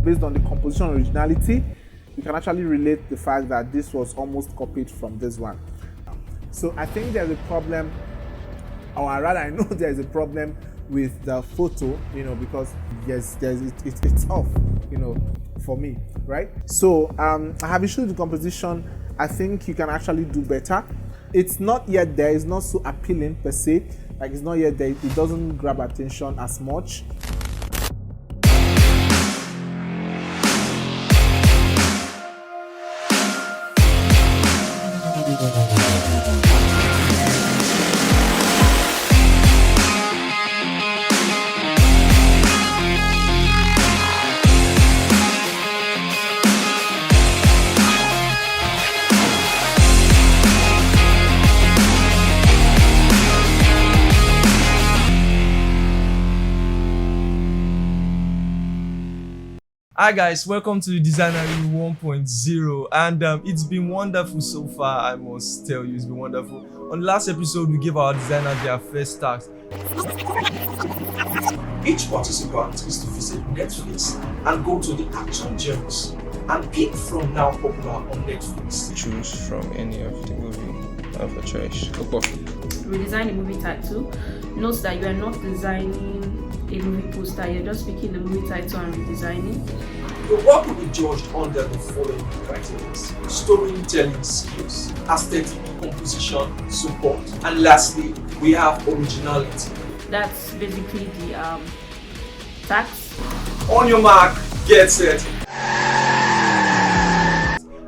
based on the composition originality, you can actually relate the fact that this was almost copied from this one. So I think there's a problem, or rather I know there's a problem with the photo, because yes, it's off, for me, right? So I have issues with the composition. I think you can actually do better. It's not yet there. It's not so appealing per se. Like, it's not yet there. It doesn't grab attention as much. Hi guys, welcome to Designery 1.0, and it's been wonderful so far. I must tell you, it's been wonderful. On the last episode, we gave our designers their first task. Each participant is to visit Netflix and go to the action gems and pick from now popular on Netflix. Choose from any of the movie of your choice. Redesign the movie title. Note that you are not designing a movie poster, you're just picking the movie title and redesigning. Your work will be judged under the following criteria: storytelling skills, aesthetic, composition, support, and lastly, we have originality. That's basically the tax. On your mark, get set.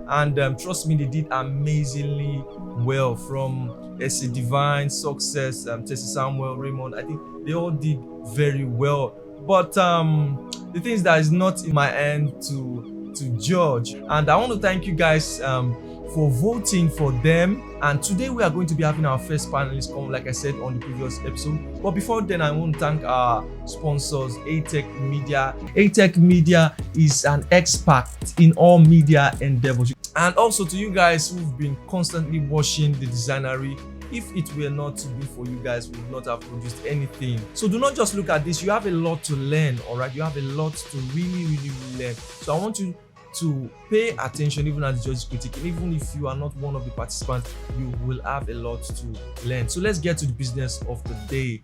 And trust me, they did amazingly well. From S.A. Divine, Success, Tessie Samuel, Raymond, I think they all did very well. But the thing is that it's not in my hand to judge. And I want to thank you guys for voting for them. And today we are going to be having our first panelist come, like I said on the previous episode. But before then, I want to thank our sponsors, A-Tech Media. A-Tech Media is an expert in all media endeavors. And also to you guys who've been constantly watching the Designery. If it were not to be for you guys, we would not have produced anything. So do not just look at this. You have a lot to learn, all right? You have a lot to really learn. So I want you to pay attention even as the judge is critiquing. Even if you are not one of the participants, you will have a lot to learn. So let's get to the business of the day.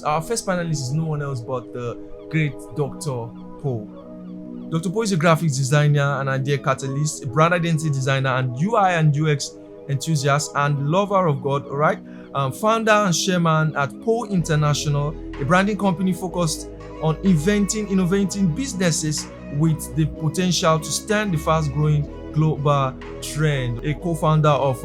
Our first panelist is no one else but the great Dr. Poe. Dr. Poe is a graphics designer, an idea catalyst, a brand identity designer, and UI and UX enthusiast and lover of God, all right? Founder and chairman at Poe International, a branding company focused on innovating businesses with the potential to stand the fast-growing global trend. A co-founder of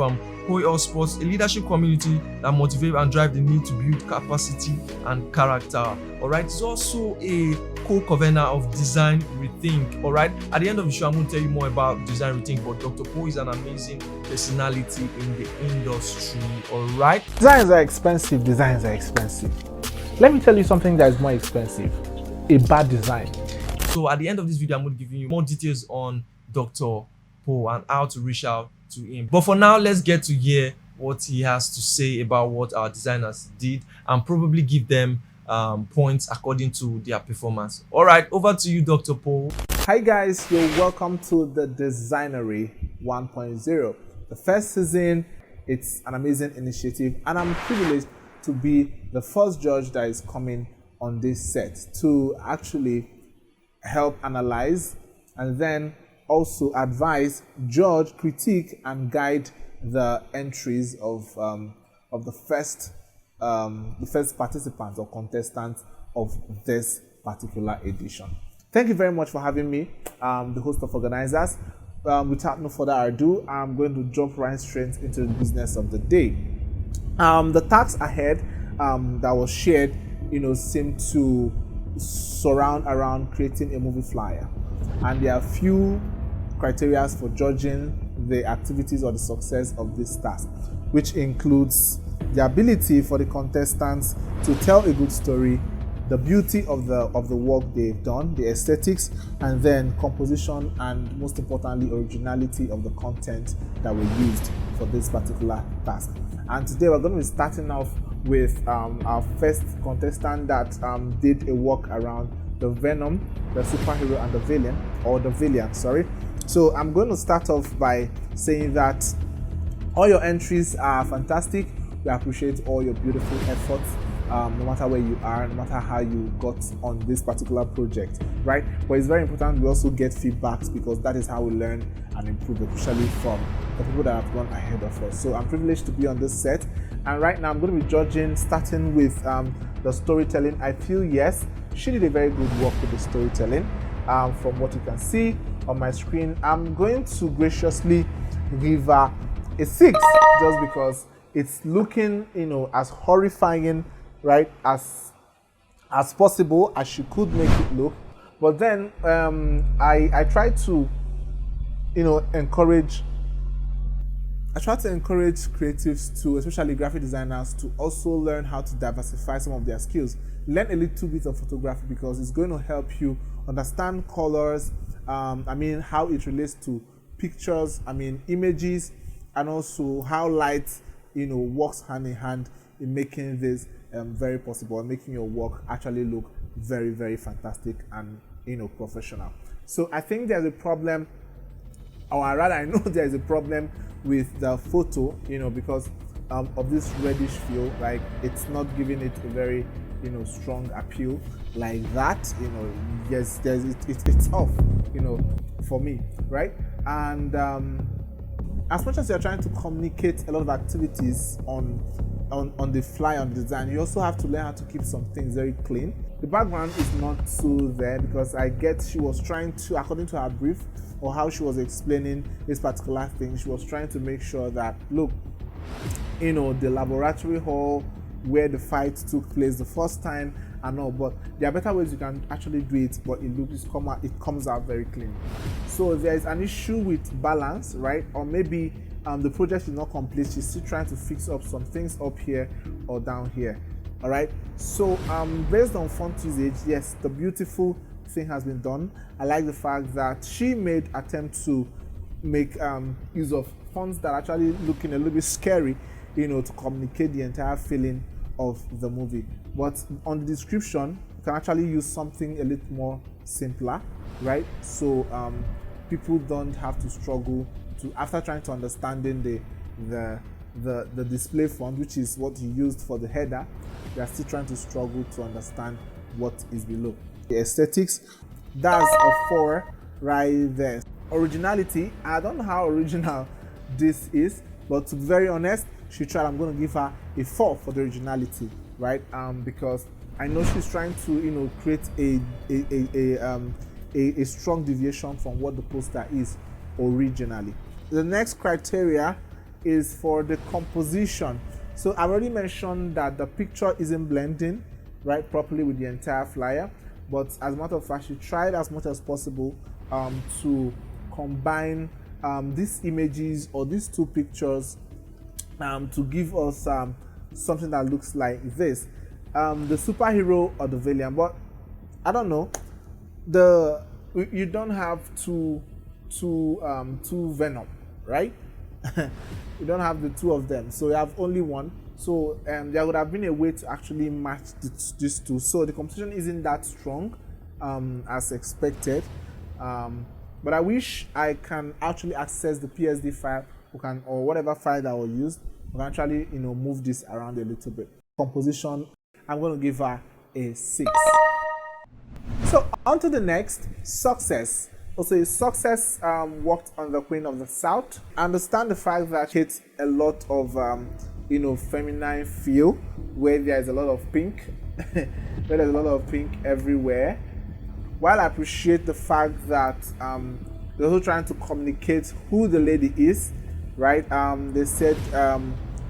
Poe Sports, a leadership community that motivates and drives the need to build capacity and character. All right, it's also a co-convener of Design Rethink. All right, at the end of the show, I'm going to tell you more about Design Rethink. But Dr. Poe is an amazing personality in the industry. All right, Designs are expensive. Let me tell you something that is more expensive: a bad design. So at the end of this video, I'm going to give you more details on Dr. Poe and how to reach out to him. But for now, let's get to hear what he has to say about what our designers did and probably give them points according to their performance. All right, over to you, Dr. Poe. Hi guys, you're welcome to the Designery 1.0. The first season. It's an amazing initiative, and I'm privileged to be the first judge that is coming on this set to actually help analyze and then also advise, judge, critique, and guide the entries of the first participants or contestants of this particular edition. Thank you very much for having me, the host of organizers. Without no further ado, I'm going to jump right straight into the business of the day. The tasks ahead that was shared, seem to surround around creating a movie flyer, and there are few criteria for judging the activities or the success of this task, which includes the ability for the contestants to tell a good story, the beauty of the work they've done, the aesthetics, and then composition, and most importantly, originality of the content that were used for this particular task. And today we're going to be starting off with our first contestant that did a work around the Venom, the superhero, and the villain, or the villain, sorry. So I'm going to start off by saying that all your entries are fantastic. We appreciate all your beautiful efforts, no matter where you are, no matter how you got on this particular project, right? But it's very important we also get feedbacks, because that is how we learn and improve, especially from the people that have gone ahead of us. So I'm privileged to be on this set, and right now I'm going to be judging, starting with the storytelling. I feel yes, she did a very good work with the storytelling. From what you can see on my screen, I'm going to graciously give her a 6, just because it's looking, as horrifying, right, as possible as she could make it look. But then I try to encourage creatives to, especially graphic designers, to also learn how to diversify some of their skills. Learn a little bit of photography, because it's going to help you understand colors, how it relates to pictures, images, and also how light works hand in hand in making this very possible, and making your work actually look very, very fantastic and professional. So I think there's a problem, or rather I know there's a problem with the photo, because of this reddish feel. Like, it's not giving it a very strong appeal like that. Yes, it's off, for me, right? And as much as you're trying to communicate a lot of activities on the fly, on the design, you also have to learn how to keep some things very clean. The background is not so there, because I get she was trying to, according to her brief or how she was explaining this particular thing, she was trying to make sure that, look, the laboratory hall where the fight took place the first time and all, but there are better ways you can actually do it, but it comes out very clean. So there is an issue with balance, right? Or maybe the project is not complete. She's still trying to fix up some things up here or down here. All right. So based on font usage, yes, the beautiful thing has been done. I like the fact that she made attempt to make use of fonts that are actually looking a little bit scary, to communicate the entire feeling of the movie. But on the description, you can actually use something a little more simpler, right? So people don't have to struggle to, after trying to understanding the display font, which is what you used for the header, they are still trying to struggle to understand what is below. The aesthetics, that's a 4 right there. Originality, I don't know how original this is, but to be very honest, she tried. I'm going to give her a 4 for the originality, right? Because I know she's trying to create a strong deviation from what the poster is originally. The next criteria is for the composition. So I've already mentioned that the picture isn't blending right properly with the entire flyer, but as a matter of fact, she tried as much as possible to combine these images or these two pictures to give us something that looks like this, the superhero or the villain. But I don't know, you don't have two Venom, right? You don't have the two of them, so you have only one. So there would have been a way to actually match these two. So the competition isn't that strong as expected. But I wish I can actually access the PSD file, or whatever file that was used. We can actually move this around a little bit. Composition, I'm going to give her a 6. So on to the next, success. Also, success worked on the Queen of the South. I understand the fact that it's a lot of feminine feel, where there's a lot of pink, where there's a lot of pink everywhere. While I appreciate the fact that they're also trying to communicate who the lady is, right? They said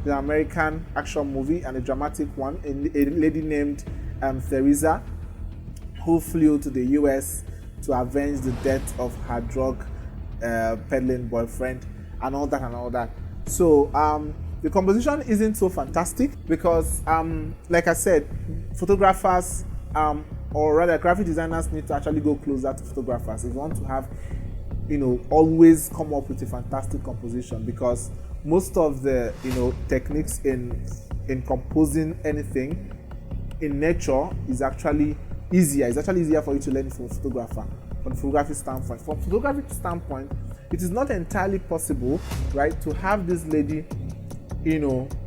the American action movie and a dramatic one, a lady named Theresa, who flew to the US to avenge the death of her drug peddling boyfriend and all that. So the composition isn't so fantastic because, like I said, photographers or rather graphic designers need to actually go closer to photographers if you want to have, always come up with a fantastic composition, because most of the techniques in composing anything in nature is actually easier. It's actually easier for you to learn from a photographer, from the photography standpoint. From photographic standpoint, it is not entirely possible, right, to have this lady,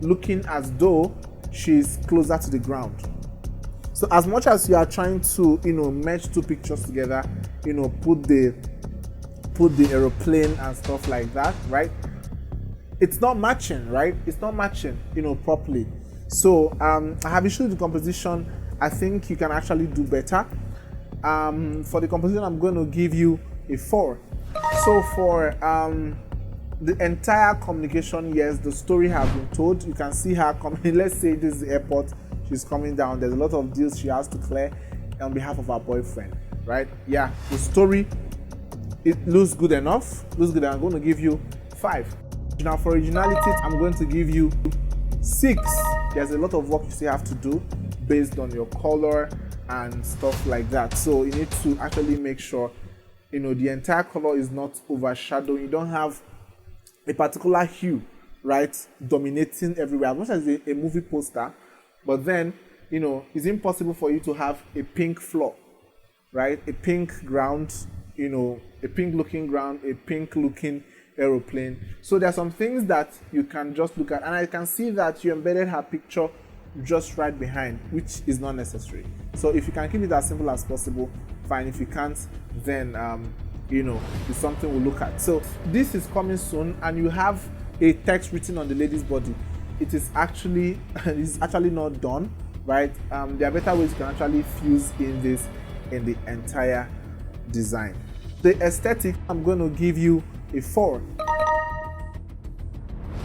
looking as though she's closer to the ground. So as much as you are trying to, merge two pictures together, put the aeroplane and stuff like that, right? It's not matching, right? It's not matching, properly. So I have issued the composition. I think you can actually do better. For the composition, I'm going to give you a 4. So for the entire communication, yes, the story has been told. You can see her coming. Let's say this is the airport. She's coming down. There's a lot of deals she has to clear on behalf of her boyfriend, right? Yeah, the story, it looks good enough. I'm going to give you 5. Now for originality, I'm going to give you 6. There's a lot of work you still have to do based on your color and stuff like that. So you need to actually make sure, the entire color is not overshadowing. You don't have a particular hue, right, dominating everywhere. As much as a movie poster, but then, it's impossible for you to have a pink floor, right? A pink ground, a pink looking ground, a pink looking aeroplane. So there are some things that you can just look at, and I can see that you embedded her picture just right behind, which is not necessary. So if you can keep it as simple as possible, fine. If you can't, then it's something we'll look at. So this is coming soon, and you have a text written on the lady's body. It is actually not done, right? There are better ways you can actually fuse in this in the entire design. The aesthetic, I'm going to give you a 4.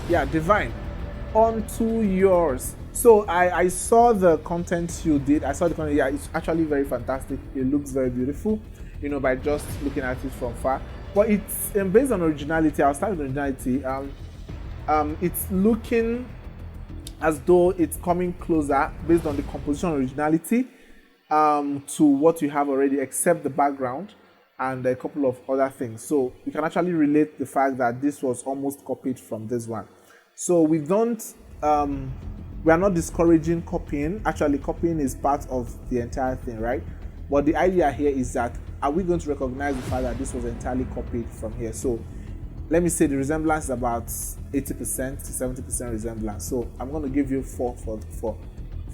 Yeah, divine. On to yours. So I saw the content you did. I saw the content. Yeah, it's actually very fantastic. It looks very beautiful, by just looking at it from far. But it's based on originality. I'll start with originality. It's looking as though it's coming closer based on the composition originality to what you have already, except the background and a couple of other things. So you can actually relate the fact that this was almost copied from this one. So we are not discouraging copying. Actually, copying is part of the entire thing, right? But the idea here is that, are we going to recognize the fact that this was entirely copied from here? So let me say the resemblance is about 80% to 70% resemblance. So I'm going to give you 4 for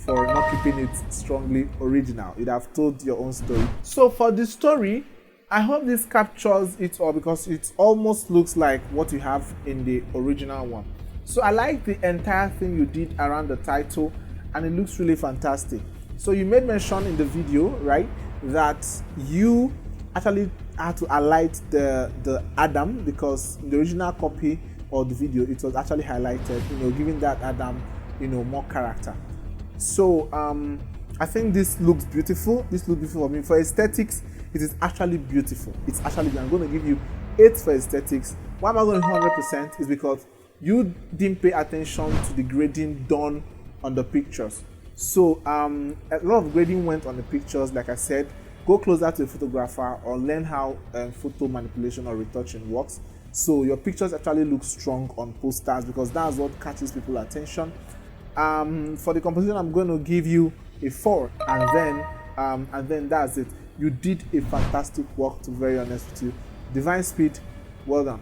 not keeping it strongly original. You'd have told your own story. So for the story, I hope this captures it all, because it almost looks like what you have in the original one. So I like the entire thing you did around the title, and it looks really fantastic. So you made mention in the video, right, that you actually had to highlight the Adam, because in the original copy or the video, it was actually highlighted, giving that Adam, more character. So I think this looks beautiful. This looks beautiful for me. For aesthetics, it is actually beautiful. It's actually, I'm going to give you 8 for aesthetics. Why am I going to 100%? Is because you didn't pay attention to the grading done on the pictures. So a lot of grading went on the pictures. Like I said, go closer to a photographer or learn how photo manipulation or retouching works. So your pictures actually look strong on posters, because that's what catches people's attention. For the composition, I'm going to give you a 4, and then that's it. You did a fantastic work, to be very honest with you. Divine speed, well done.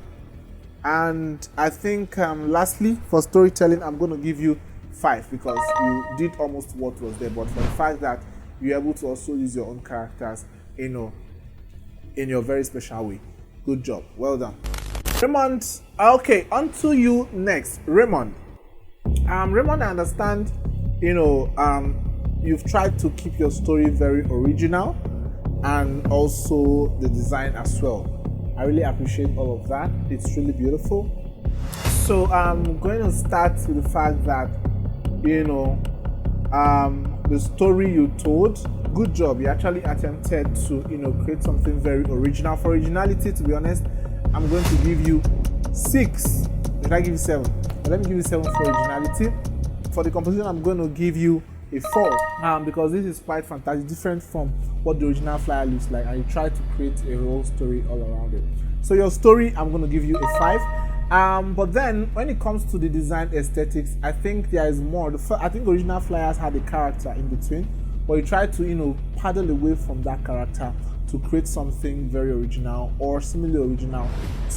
And I think lastly, for storytelling, I'm going to give you 5, because you did almost what was there, but for the fact that you're able to also use your own characters, in your very special way. Good job, well done. Raymond, okay, on to you next. Raymond, I understand, you've tried to keep your story very original, and also the design as well. I really appreciate all of that. It's really beautiful. So I'm going to start with the fact that, the story you told, good job. You actually attempted to, create something very original. For originality, to be honest, I'm going to give you 6. Did I give you 7? But let me give you 7 for originality. For the composition, I'm going to give you a 4, because this is quite fantastic, different from what the original flyer looks like, and you try to create a whole story all around it. So your story, I'm going to give you a 5. But then when it comes to the design aesthetics, I think there is more. I think original flyers had a character in between, but you try to paddle away from that character to create something very original or similarly original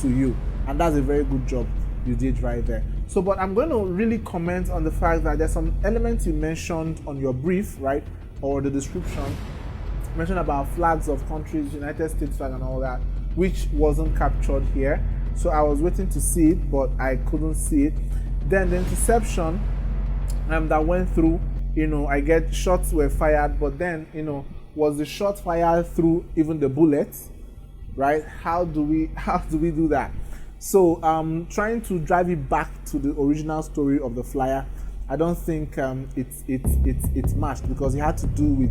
to you, and that's a very good job you did right there. So, but I'm going to really comment on the fact that there's some elements you mentioned on your brief, right, or the description. You mentioned about flags of countries, United States flag and all that, which wasn't captured here. So I was waiting to see it, but I couldn't see it. Then the interception that went through, I get shots were fired, but then, was the shot fired through even the bullets, right? How do we do that? So trying to drive it back to the original story of the flyer, I don't think it's matched, because it had to do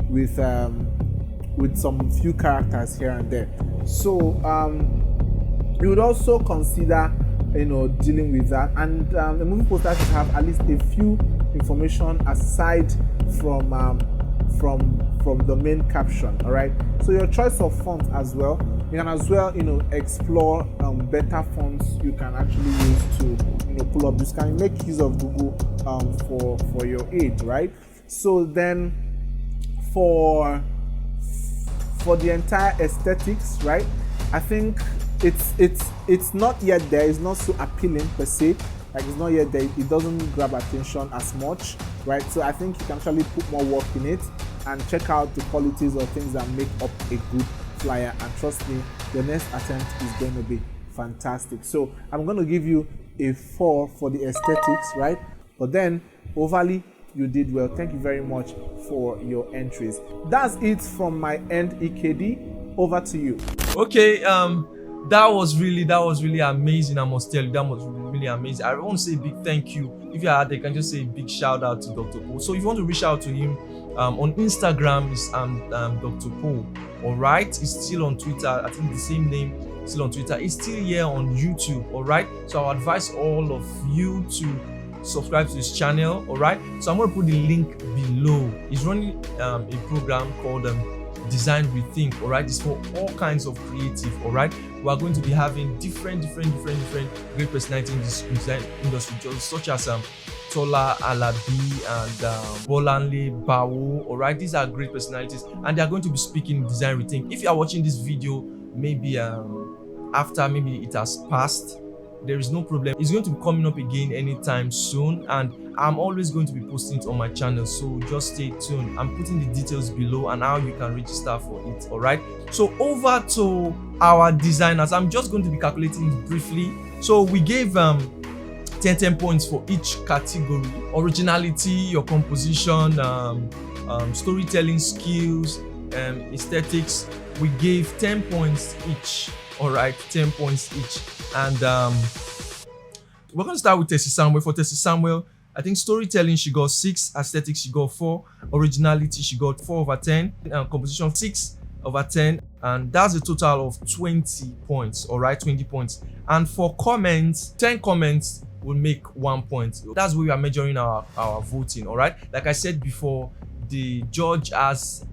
with some few characters here and there. So you would also consider dealing with that, and the movie poster should have at least a few information aside from the main caption. All right, so your choice of font as well, you can as well explore better fonts you can actually use to pull up. This can make use of Google for your aid, right? So then for the entire aesthetics, right, I think it's not yet there. It's not so appealing per se. Like, it's not yet there. It doesn't grab attention as much, right? So I think you can actually put more work in it and check out the qualities or things that make up a good flyer. And trust me, the next attempt is going to be fantastic. So I'm going to give you a 4 for the aesthetics, right? But then overall, you did well. Thank you very much for your entries. That's it from my end, EKD. Over to you. Okay, that was really amazing. I must tell you, that was really amazing. I want to say a big thank you. If you are there, can just say a big shout out to Dr. Poe. So if you want to reach out to him, on Instagram is Dr. Poe. All right, he's still on Twitter. I think the same name, still on Twitter. He's still here on YouTube. All right, so I advise all of you to subscribe to his channel. All right, so I'm going to put the link below. He's running a program called Designery. All right, it's for all kinds of creative. All right, we are going to be having different great personalities in this design industry, such as Tola Alabi and Bolanle Bawo. All right, these are great personalities, and they are going to be speaking Designery. If you are watching this video, maybe after maybe it has passed, there is no problem. It's going to be coming up again anytime soon, and I'm always going to be posting it on my channel, so just stay tuned. I'm putting the details below and how you can register for it. All right, so over to our designers. I'm just going to be calculating it briefly. So we gave 10 points for each category: originality, your composition, storytelling skills, aesthetics. We gave 10 points each. All right, 10 points each. And we're going to start with Tessie Samuel. For Tessie Samuel, I think storytelling, she got 6, aesthetics, she got 4, originality, she got 4/10, and composition 6/10, and that's a total of 20 points. All right, 20 points. And for comments, 10 comments will make 1 point. That's where we are measuring our voting. All right, like I said before, the judge has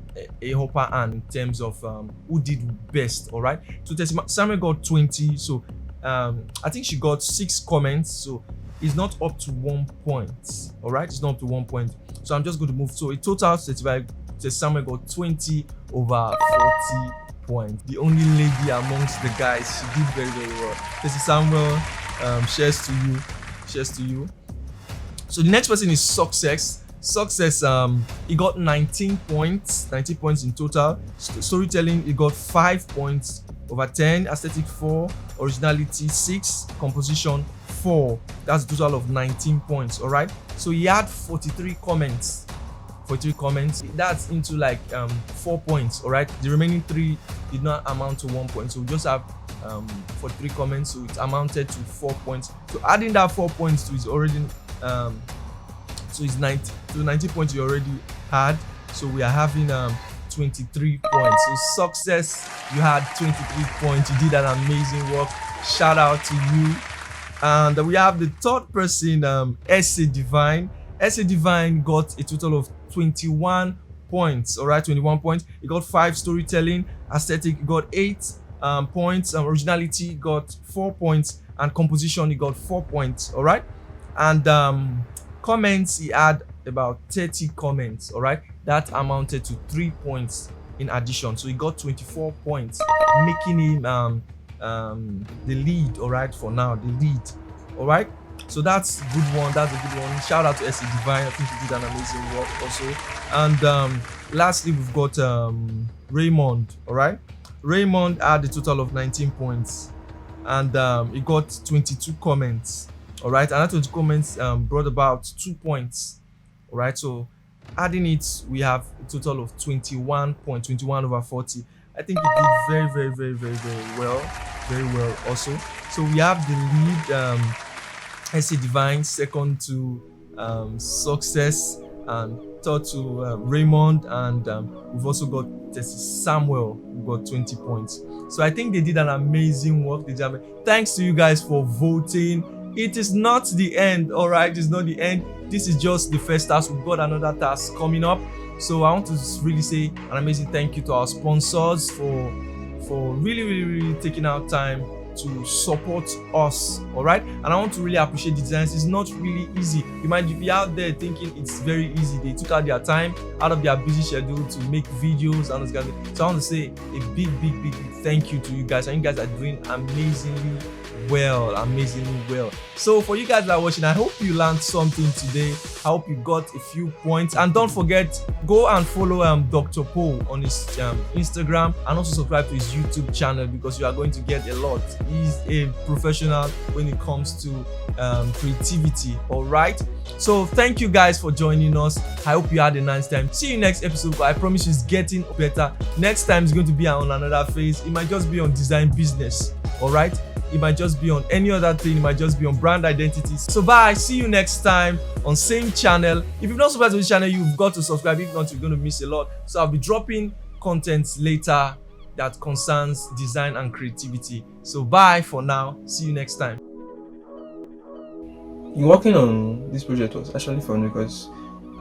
a upper hand in terms of who did best. All right, so Tessie Samuel got 20, so I think she got 6 comments, so it's not up to 1 point. All right, it's not up to 1 point, so I'm just going to move. So a total 35, Tessie Samuel got 20/40 points. The only lady amongst the guys. She did very well. Tessie Samuel, shares to you. So the next person is Success. He got 19 points in total. Storytelling, he got 5/10, aesthetic 4, originality 6, composition 4. That's a total of 19 points. All right, so he had 43 comments. That's into like 4 points. All right, the remaining 3 did not amount to 1 point, so we just have 43 comments, so it amounted to 4 points. So adding that 4 points to his already so it's 90 points you already had. So we are having 23 points. So Success, you had 23 points. You did an amazing work. Shout out to you. And we have the third person, Essay Divine. Essay Divine got a total of 21 points. All right, 21 points. He got 5 storytelling. Aesthetic, he got 8 points. Originality, he got 4 points. And composition, he got 4 points. All right, and comments, he had about 30 comments. All right, that amounted to 3 points in addition. So he got 24 points, making him the lead, all right, for now, the lead, all right. So that's a good one. That's a good one. Shout out to SC Divine. I think he did an amazing work also. And lastly, we've got Raymond, all right. Raymond had a total of 19 points, and he got 22 comments, all right. And that 22 comments brought about 2 points, all right. So adding it, we have a total of 21 over 40. I think he did very, very, very, very, very well also. So we have the lead, SC Divine, second to Success, and third to Raymond, and we've also got Samuel, who got 20 points. So I think they did an amazing work. Thanks to you guys for voting. It is not the end, all right? It's not the end. This is just the first task. We've got another task coming up. So I want to really say an amazing thank you to our sponsors for really taking our time to support us, all right. And I want to really appreciate the designers. It's not really easy. You might be out there thinking it's very easy. They took out their time out of their busy schedule to make videos and those kind of things. So I want to say a big thank you to you guys, and you guys are doing amazingly well. So for you guys that are watching, I hope you learned something today. I hope you got a few points, and don't forget, go and follow Dr. Poe on his Instagram, and also subscribe to his YouTube channel, because you are going to get a lot. He's a professional when it comes to creativity, all right. So thank you guys for joining us. I hope you had a nice time. See you next episode, but I promise you it's getting better. Next time is going to be on another phase. It might just be on design business, all right. It might just be on any other thing. It might just be on brand identities. So bye. See you next time on same channel. If you've not subscribed to this channel, you've got to subscribe. If not, you're going to miss a lot. So I'll be dropping content later that concerns design and creativity. So bye for now. See you next time. Working on this project was actually fun because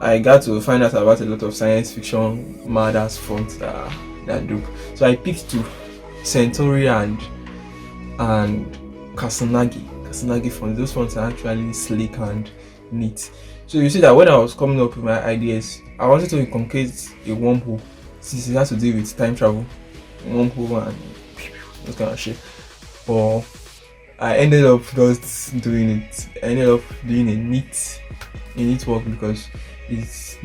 I got to find out about a lot of science fiction mad ass fonts that do. So I picked two, Centauri and Kasanagi fonts. Those fonts are actually sleek and neat. So you see that when I was coming up with my ideas, I wanted to inculcate a wormhole, since it has to do with time travel, wormhole and those kind of shit. But I ended up just doing it. I ended up doing a neat work because it's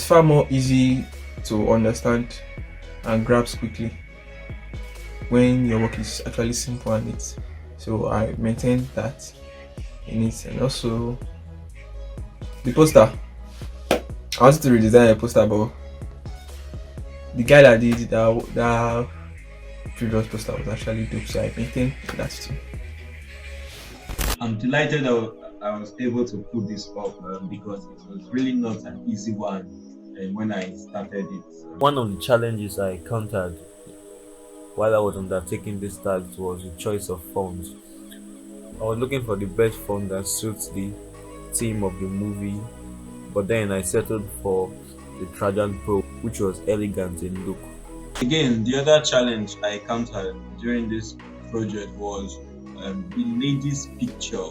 far more easy to understand and grasp quickly when your work is actually simple and neat. So I maintained that in it. And also the poster, I wanted to redesign a poster, but the guy that did that previous poster was actually dope, so I maintained that too. I'm delighted that I was able to put this up because it was really not an easy one when I started it. One of the challenges I encountered while I was undertaking this task was the choice of fonts. I was looking for the best font that suits the theme of the movie, but then I settled for the Trajan Pro, which was elegant in look. Again, the other challenge I encountered during this project was the lady's picture,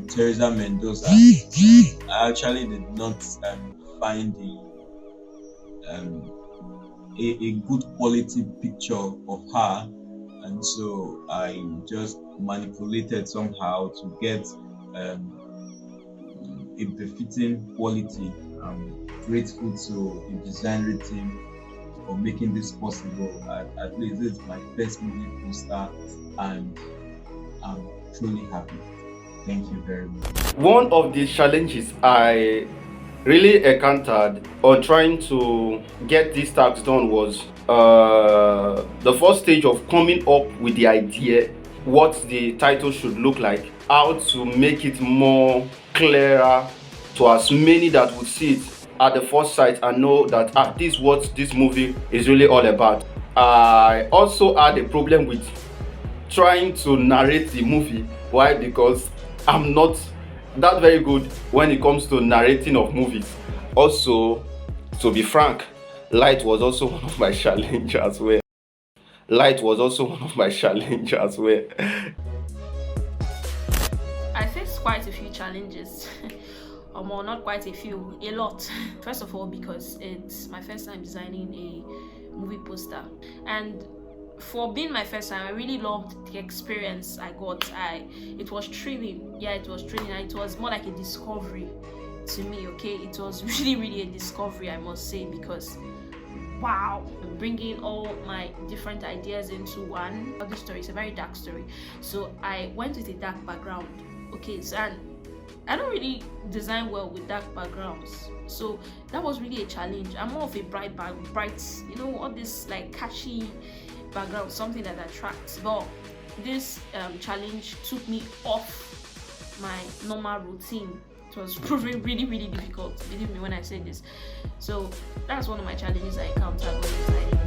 Teresa Mendoza. I actually did not find a good quality picture of her, and so I just manipulated somehow to get a befitting quality. I'm grateful to the Designery team for making this possible. At least this is my first movie poster, and I'm truly happy. Thank you very much. One of the challenges I really encountered on trying to get these tasks done was the first stage of coming up with the idea, what the title should look like, how to make it more clearer to as many that would see it at the first sight and know that this is what this movie is really all about. I also had a problem with trying to narrate the movie. Why? Because I'm not that very good when it comes to narrating of movies. Also, to be frank, light was also one of my challenges as well. I faced quite a few challenges. Well, not quite a few, a lot. First of all, because it's my first time designing a movie poster, and for being my first time, I really loved the experience I got. It was thrilling. Yeah, it was thrilling, and it was more like a discovery to me. Okay, it was really a discovery, I must say, because wow, bringing all my different ideas into one. The story is a very dark story, so I went with a dark background. Okay, so and I don't really design well with dark backgrounds, so that was really a challenge. I'm more of a bright, all this like catchy background, something that attracts. But this challenge took me off my normal routine. It was proving really difficult, believe me when I say this. So that's one of my challenges I encountered when designing.